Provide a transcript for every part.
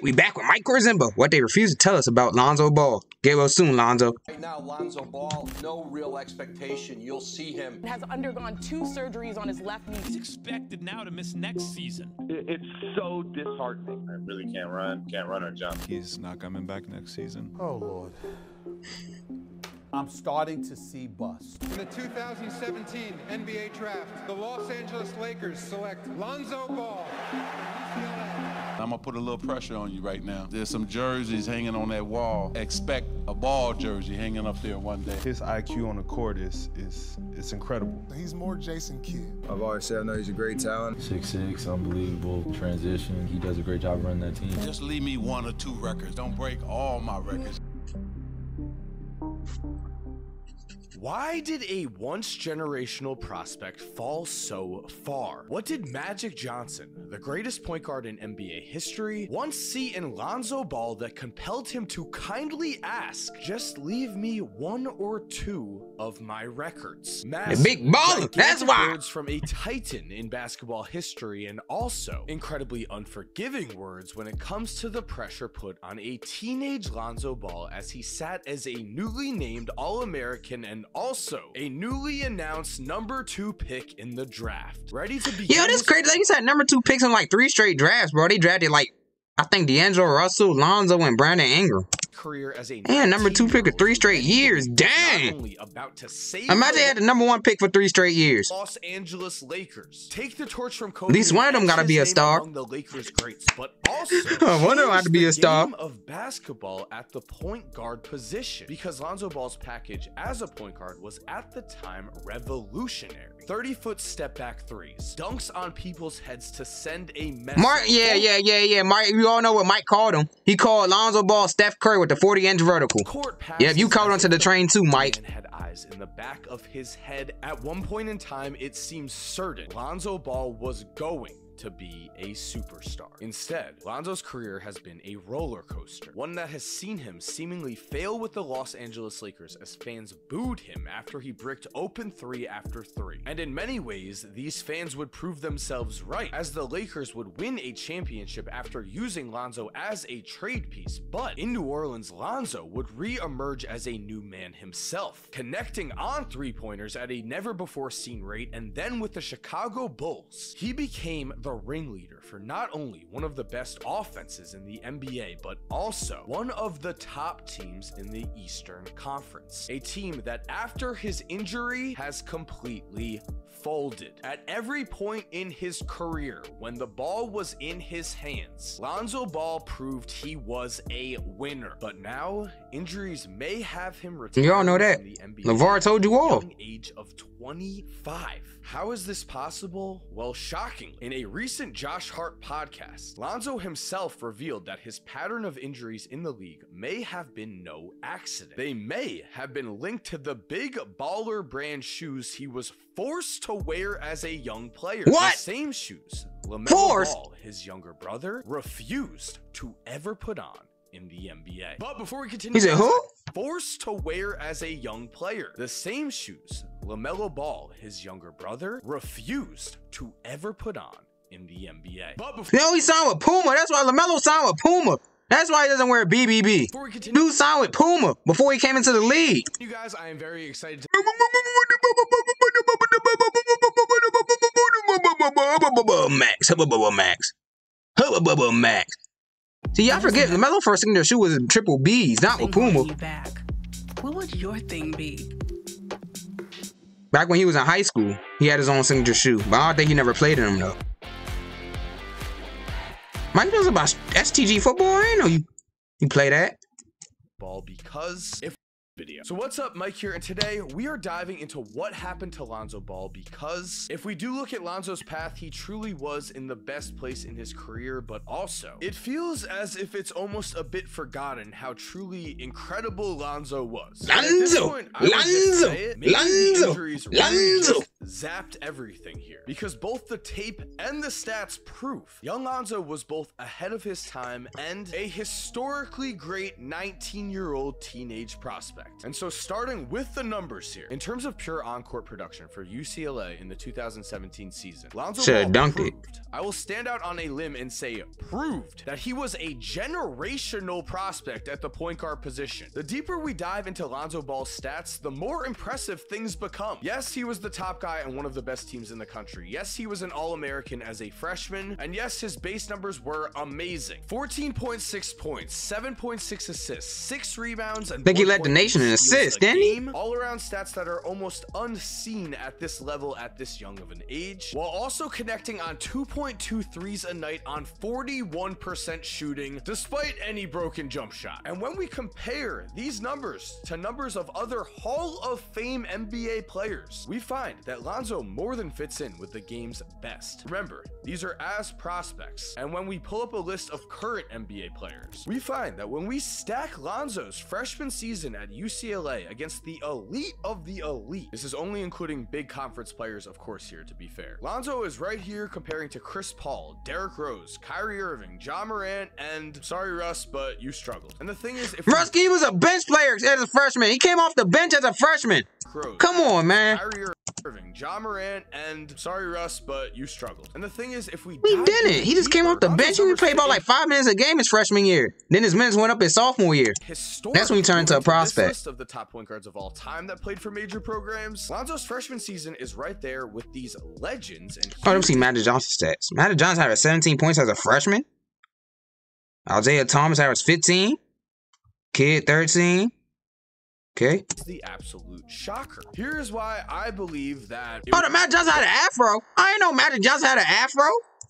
We back with Mike Corzimbo. What they refuse to tell us about Lonzo Ball. Get well soon, Lonzo. Right now, Lonzo Ball, no real expectation. You'll see him. Has undergone 2 surgeries on his left knee. He's expected now to miss next season. It's so disheartening. I really can't run or jump. He's not coming back next season. Oh, Lord. I'm starting to see bust. In the 2017 NBA Draft, the Los Angeles Lakers select Lonzo Ball. I'm gonna put a little pressure on you right now. There's some jerseys hanging on that wall. Expect a Ball jersey hanging up there one day. His IQ on the court is incredible. He's more Jason Kidd. I've always said I know he's a great talent. 6'6", unbelievable transition. He does a great job running that team. Just leave me 1 or 2 records. Don't break all my records. Why did a once-generational prospect fall so far? What did Magic Johnson, the greatest point guard in NBA history, once see in Lonzo Ball that compelled him to kindly ask, just leave me 1 or 2 of my records? The big baller, that's why. Words from a titan in basketball history, and also incredibly unforgiving words when it comes to the pressure put on a teenage Lonzo Ball as he sat as a newly named All-American and also a newly announced number 2 pick in the draft. Ready to begin. Yo, that's crazy. Like you said, number 2 picks in like 3 straight drafts, bro. They drafted like, I think D'Angelo Russell, Lonzo, and Brandon Ingram. Career as a number 2 pick of 3 straight years. Dang. About to save Imagine they had the number 1 pick for 3 straight years. Los Angeles Lakers take the torch from Kobe. At least one of them gotta be a star. The Lakers greats, but also one of them had to be a star. Game of basketball at the point guard position, because Lonzo Ball's package as a point guard was at the time revolutionary. 30-foot step back threes, dunks on people's heads to send a message. Yeah. Mark, you all know what Mike called him. He called Lonzo Ball Steph Curry with the 40-inch vertical. Yep, you caught onto the train too, Mike. And had eyes in the back of his head. At one point in time, it seemed certain Lonzo Ball was going to be a superstar. Instead, Lonzo's career has been a roller coaster, one that has seen him seemingly fail with the Los Angeles Lakers as fans booed him after he bricked open 3 after 3. And in many ways, these fans would prove themselves right, as the Lakers would win a championship after using Lonzo as a trade piece. But in New Orleans, Lonzo would re-emerge as a new man himself, connecting on 3-pointers at a never-before-seen rate, and then with the Chicago Bulls, he became the ringleader for not only one of the best offenses in the NBA, but also one of the top teams in the Eastern Conference. A team that after his injury has completely folded. At every point in his career, when the ball was in his hands, Lonzo Ball proved he was a winner. But now, injuries may have him retire. You all know that. LeVar told you all. Young age of 25. How is this possible? Well, shockingly, in a recent Josh Hart podcast, Lonzo himself revealed that his pattern of injuries in the league may have been no accident. They may have been linked to the big baller brand shoes he was forced to wear as a young player. What? The same shoes LaMelo Ball, his younger brother, refused to ever put on in the NBA. But before we continue, he said who? Forced to wear as a young player. The same shoes LaMelo Ball, his younger brother, refused to ever put on in the NBA. But before he signed with Puma. That's why LaMelo signed with Puma. That's why he doesn't wear BBB. Dude signed with Puma before he came into the league. You guys, I am very excited to Max. See, y'all forget, LaMelo first signature shoe was triple B's, not with Puma. What would your thing be? Back when he was in high school, he had his own signature shoe, but I don't think he never played in them though. Mike knows about STG football, I know you play that. Ball because if video. So what's up, Mike here, and today we are diving into what happened to Lonzo Ball, because if we do look at Lonzo's path, he truly was in the best place in his career, but also it feels as if it's almost a bit forgotten how truly incredible Lonzo was. Lonzo zapped everything here because both the tape and the stats prove young Lonzo was both ahead of his time and a historically great 19-year-old teenage prospect. And so starting with the numbers here, in terms of pure on-court production for UCLA in the 2017 season, Lonzo Ball proved, I will stand out on a limb and say proved, that he was a generational prospect at the point guard position. The deeper we dive into Lonzo Ball's stats, the more impressive things become. Yes, he was the top guy on one of the best teams in the country. Yes, he was an All-American as a freshman, and yes, his base numbers were amazing. 14.6 points, 7.6 assists, 6 rebounds, and I think he led the nation in assists, didn't he? All-around stats that are almost unseen at this level at this young of an age, while also connecting on 2.2 threes a night on 41% shooting, despite any broken jump shot. And when we compare these numbers to numbers of other Hall of Fame NBA players, we find that Lonzo more than fits in with the game's best. Remember, these are as prospects, and when we pull up a list of current NBA players, we find that when we stack Lonzo's freshman season at UCLA against the elite of the elite, this is only including big conference players, of course, here to be fair, Lonzo is right here comparing to Chris Paul, Derrick Rose, Kyrie Irving, Ja Morant, and sorry Russ, but you struggled. And the thing is, if Rusky was a bench player as a freshman. He came off the bench as a freshman. Come on, man. Kyrie Irving, Ja Morant, and sorry Russ, but you struggled. And the thing is, if we didn't. He just came off the bench and he played about like 5 minutes a game his freshman year. Then his minutes went up his sophomore year. That's when he turned into a prospect. List of the top point guards of all time that played for major programs, Lonzo's freshman season is right there with these legends. And let me see Magic Johnson's stats. Magic Johnson had 17 points as a freshman. Isaiah Thomas averaged 15. Kid 13. Okay. It's the absolute shocker. Here's why I believe that. Oh, the Magic Johnson had an afro. I didn't know Magic Johnson had an afro.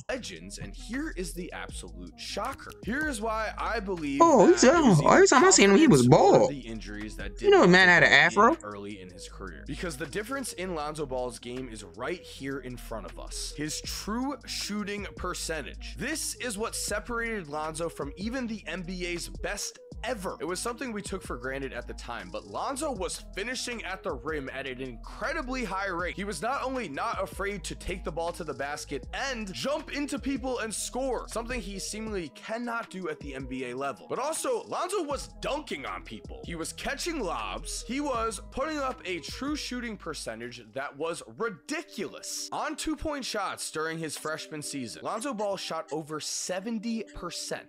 Legends, and here is the absolute shocker. Here's why I believe. Oh, he's every time I seen him, he was bald. The injuries that you know, man had an afro early in his career, because the difference in Lonzo Ball's game is right here in front of us. His true shooting percentage. This is what separated Lonzo from even the NBA's best ever. It was something we took for granted at the time, but Lonzo was finishing at the rim at an incredibly high rate. He was not only not afraid to take the ball to the basket and jump into people and score, something he seemingly cannot do at the NBA level, but also Lonzo was dunking on people. He was catching lobs. He was putting up a true shooting percentage that was ridiculous. On 2-point shots during his freshman season, Lonzo Ball shot over 70%,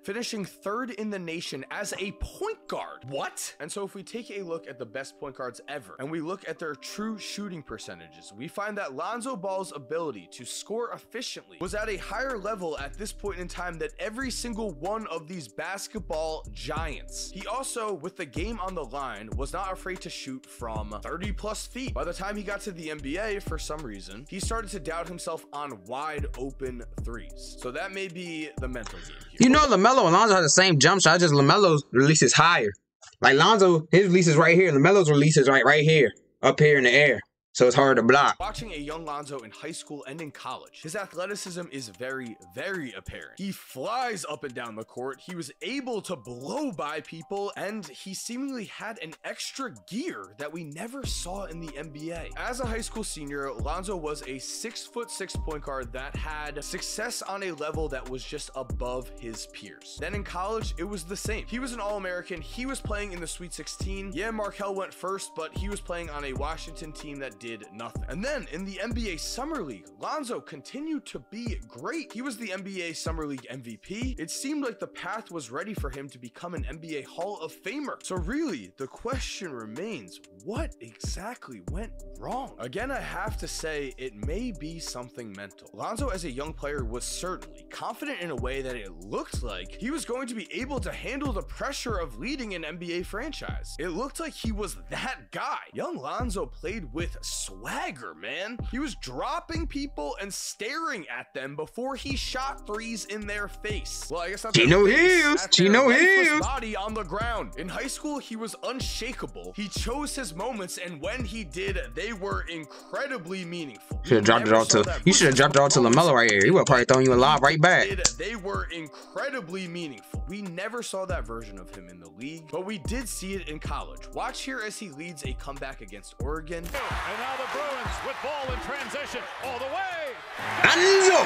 finishing 3rd in the nation as a point guard. What? And so if we take a look at the best point guards ever and we look at their true shooting percentages, we find that Lonzo Ball's ability to score efficiently was at a higher level at this point in time than every single one of these basketball giants. He also, with the game on the line, was not afraid to shoot from 30+ feet. By the time he got to the NBA, for some reason, he started to doubt himself on wide open threes. So that may be the mental game here. You know, LaMelo and Lonzo had the same jump shot, just LaMelo's release is higher. Like Lonzo, his release is right here. LaMelo's release is right here, up here in the air. So it's hard to block. Watching a young Lonzo in high school and in college, his athleticism is very, very apparent. He flies up and down the court. He was able to blow by people, and he seemingly had an extra gear that we never saw in the NBA. As a high school senior, Lonzo was a 6'6" point guard that had success on a level that was just above his peers. Then in college, it was the same. He was an All-American. He was playing in the Sweet 16. Yeah, Markelle went first, but he was playing on a Washington team that did nothing. And then in the NBA Summer League, Lonzo continued to be great. He was the NBA Summer League MVP. It seemed like the path was ready for him to become an NBA Hall of Famer. So really, the question remains, what exactly went wrong? Again, I have to say, it may be something mental. Lonzo as a young player was certainly confident in a way that it looked like he was going to be able to handle the pressure of leading an NBA franchise. It looked like he was that guy. Young Lonzo played with swagger, man. He was dropping people and staring at them before he shot threes in their face. Well, I guess that's Chino Hills. Body on the ground. In high school, he was unshakable. He chose his moments, and when he did, they were incredibly meaningful. Should have dropped it all to. You should have dropped it all to LaMelo right here. He would have probably thrown you a lob right back. They were incredibly meaningful. We never saw that version of him in the league, but we did see it in college. Watch here as he leads a comeback against Oregon. And now the Bruins with ball in transition all the way. Lonzo.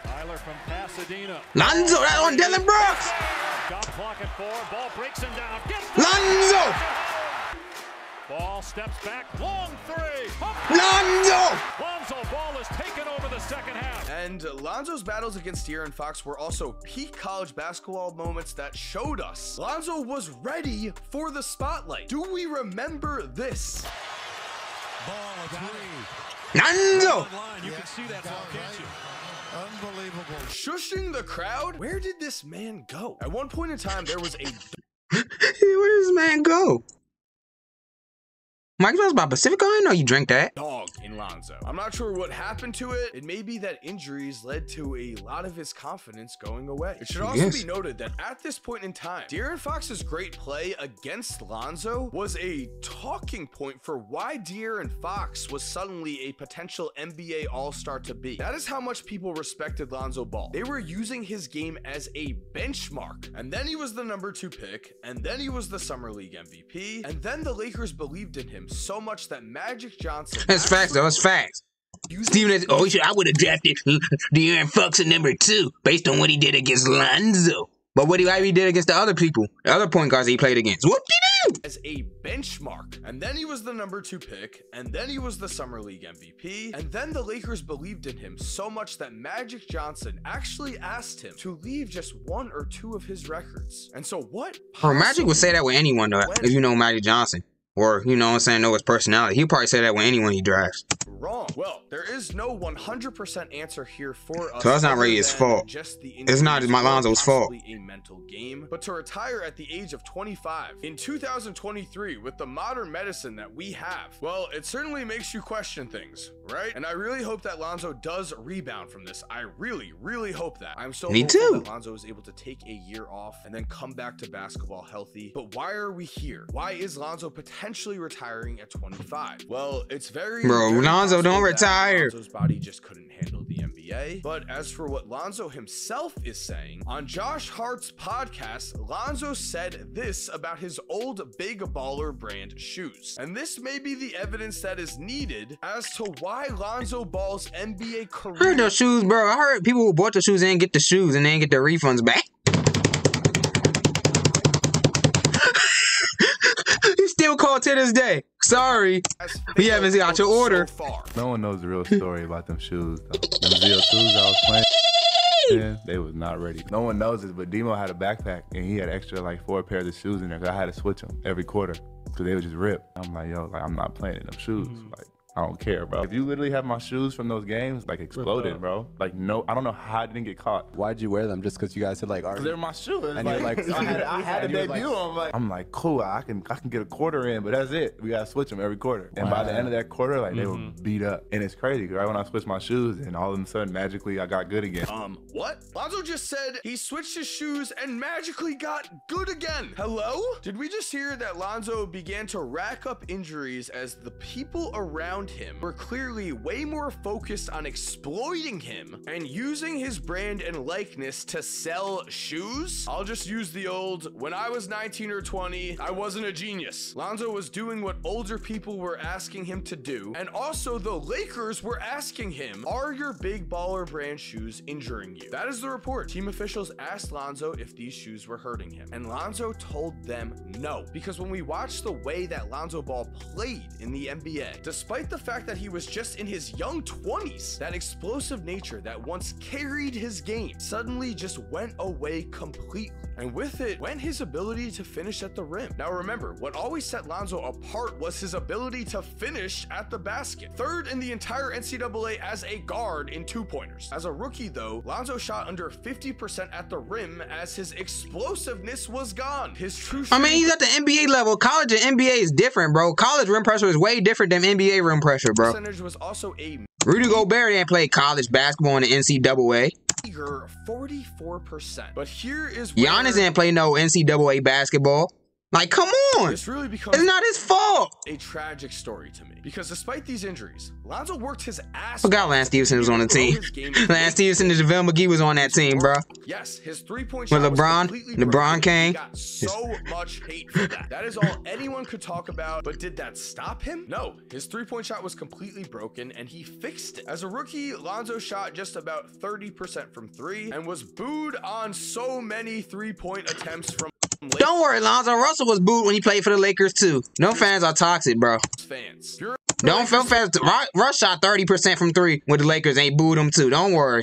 Tyler from Pasadena. Lonzo, that on Dylan Brooks. Shot clock at 4. Ball breaks him down. Lonzo. Ball steps back. Long 3. Lonzo. Lonzo Ball has taken over the second half. And Lonzo's battles against De'Aaron Fox were also peak college basketball moments that showed us Lonzo was ready for the spotlight. Do we remember this? Ball of 3. Lonzo. You can see that ball, can't you? Unbelievable. Shushing the crowd? Where did this man go? At one point in time, there was a... Where did this man go? Mike, you about Pacifico? I didn't know you drink that. Dog in Lonzo. I'm not sure what happened to it. It may be that injuries led to a lot of his confidence going away. It should also be noted that at this point in time, De'Aaron Fox's great play against Lonzo was a talking point for why De'Aaron Fox was suddenly a potential NBA All-Star to be. That is how much people respected Lonzo Ball. They were using his game as a benchmark. And then he was the #2 pick. And then he was the Summer League MVP. And then the Lakers believed in him so much that Magic Johnson... That's facts, though. It's facts. Steven, I would have drafted De'Aaron Fox at #2 based on what he did against Lonzo. But what he did against the other people, the other point guards he played against. Whoop-de-doo! As a benchmark. And then he was the #2 pick. And then he was the Summer League MVP. And then the Lakers believed in him so much that Magic Johnson actually asked him to leave just 1 or 2 of his records. And so what... Bro, Magic would say that with anyone, though, if you know Magic Johnson. Or, you know what I'm saying, know his personality. He'll probably say that with anyone he drafts. Wrong. Well, there is no 100% answer here for us. So that's not really his fault. It's not Lonzo's fault. A mental game, but to retire at the age of 25 in 2023 with the modern medicine that we have, well, it certainly makes you question things, right? And I really hope that Lonzo does rebound from this. I really hope that. I'm so hopeful that Lonzo is able to take a year off and then come back to basketball healthy. But why are we here? Why is Lonzo potentially retiring at 25? Well, it's very Lonzo, don't retire. Lonzo's body just couldn't handle the NBA. But as for what Lonzo himself is saying, on Josh Hart's podcast, Lonzo said this about his old Big Baller brand shoes. And this may be the evidence that is needed as to why Lonzo Ball's NBA career... I heard those shoes, bro. I heard people who bought the shoes and get the shoes and then get their refunds back. Still called to this day. Sorry, we haven't seen out your order. No one knows the real story about them shoes, though. Them ZO2s I was playing, man, they was not ready. No one knows this, but Demo had a backpack and he had extra like 4 pairs of shoes in there because I had to switch them every quarter because they would just rip. I'm like, yo, like I'm not playing in them shoes. Like, I don't care, bro. If you literally have my shoes from those games, like exploded, bro. Like, no, I don't know how I didn't get caught. Why'd you wear them? Just because you guys had like, they're my shoes. And you're like, I had to debut them. I'm like, cool, I can get a quarter in, but that's it. We gotta switch them every quarter. And by the end of that quarter, like they were beat up. And it's crazy, right when I switched my shoes, and all of a sudden, magically, I got good again. What? Lonzo just said he switched his shoes and magically got good again. Hello? Did we just hear that Lonzo began to rack up injuries as the people around him were clearly way more focused on exploiting him and using his brand and likeness to sell shoes? I'll just use the old, when I was 19 or 20, I wasn't a genius. Lonzo was doing what older people were asking him to do, and also the Lakers were asking him, are your Big Baller brand shoes injuring you? That is the report. Team officials asked Lonzo if these shoes were hurting him, and Lonzo told them no, because when we watched the way that Lonzo Ball played in the NBA, despite the fact that he was just in his young 20s, that explosive nature that once carried his game suddenly just went away completely. And with it went his ability to finish at the rim. Now remember, what always set Lonzo apart was his ability to finish at the basket. 3rd in the entire NCAA as a guard in 2-pointers. As a rookie though, Lonzo shot under 50% at the rim as his explosiveness was gone. His true I mean, he's at the NBA level. College and NBA is different, bro. College rim pressure is way different than NBA rim pressure, bro. Percentage was also a Rudy Gobert didn't play college basketball in the NCAA. 44%. But here is where Giannis didn't play no NCAA basketball. Like, come on. This really becomes it's not his fault. A tragic story to me, because despite these injuries, Lonzo worked his ass Forgot Lance Stevenson was on the team. Lance Stevenson and JaVale McGee was on that team, bro. Yes, his three-point with shot LeBron came. He got so much hate for that. That is all anyone could talk about, but did that stop him? No, his three-point shot was completely broken, and he fixed it. As a rookie, Lonzo shot just about 30% from three, and was booed on so many three-point attempts from Don't worry, Lonzo Russell was booed when he played for the Lakers too. No fans are toxic, bro. Fans. Don't feel fans. Russ shot 30% from three with the Lakers. Ain't booed him too. Don't worry.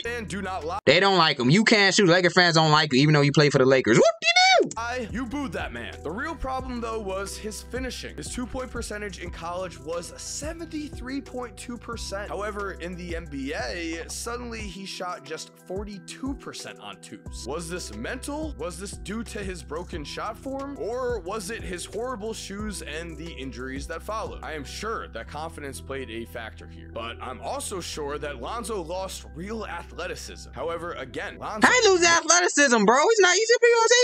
They don't like him. You can't shoot. Laker fans don't like you, even though you play for the Lakers. Whoop-de-doo! You booed that man. The real problem though was his finishing. His 2-point percentage in college was 73.2%. However, in the NBA, suddenly he shot just 42% on twos. Was this mental? Was this due to his broken shot form? Or was it his horrible shoes and the injuries that followed? I am sure that confidence played a factor here, but I'm also sure that Lonzo lost real athleticism. However, again, Lonzo... How he lose athleticism, bro? He's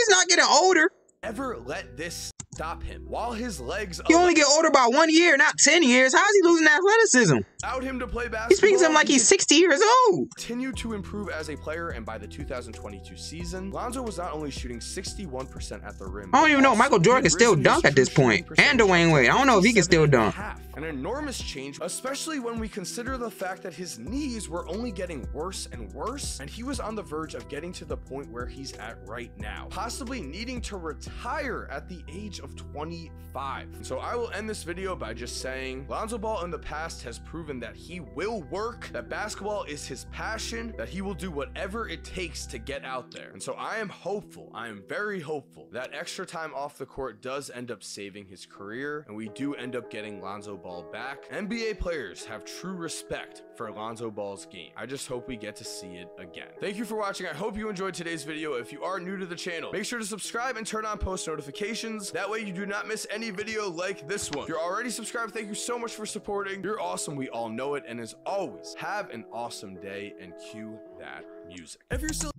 not getting older. Never let this stop him. While his legs... You only get older by 1 year, not 10 years. How is he losing athleticism? Allowed him to play basketball. He speaks to him like he's 60 years old. Continued to improve as a player, and by the 2022 season, Lonzo was not only shooting 61% at the rim. I don't even know. Michael Jordan can still dunk at this point. And Dwayne Wade. I don't know if he can still dunk. An enormous change, especially when we consider the fact that his knees were only getting worse and worse, and he was on the verge of getting to the point where he's at right now, possibly needing to retire at the age of 25. So I will end this video by just saying Lonzo Ball in the past has proven that he will work, that basketball is his passion, that he will do whatever it takes to get out there. And so I am hopeful, I am very hopeful that extra time off the court does end up saving his career, and we do end up getting Lonzo Ball back. NBA players have true respect for Lonzo Ball's game. I just hope we get to see it again. Thank you for watching. I hope you enjoyed today's video. If you are new to the channel, make sure to subscribe and turn on post notifications. That way you do not miss any video like this one. If you're already subscribed, thank you so much for supporting. You're awesome. We all know it. And as always, have an awesome day and cue that music. If you're still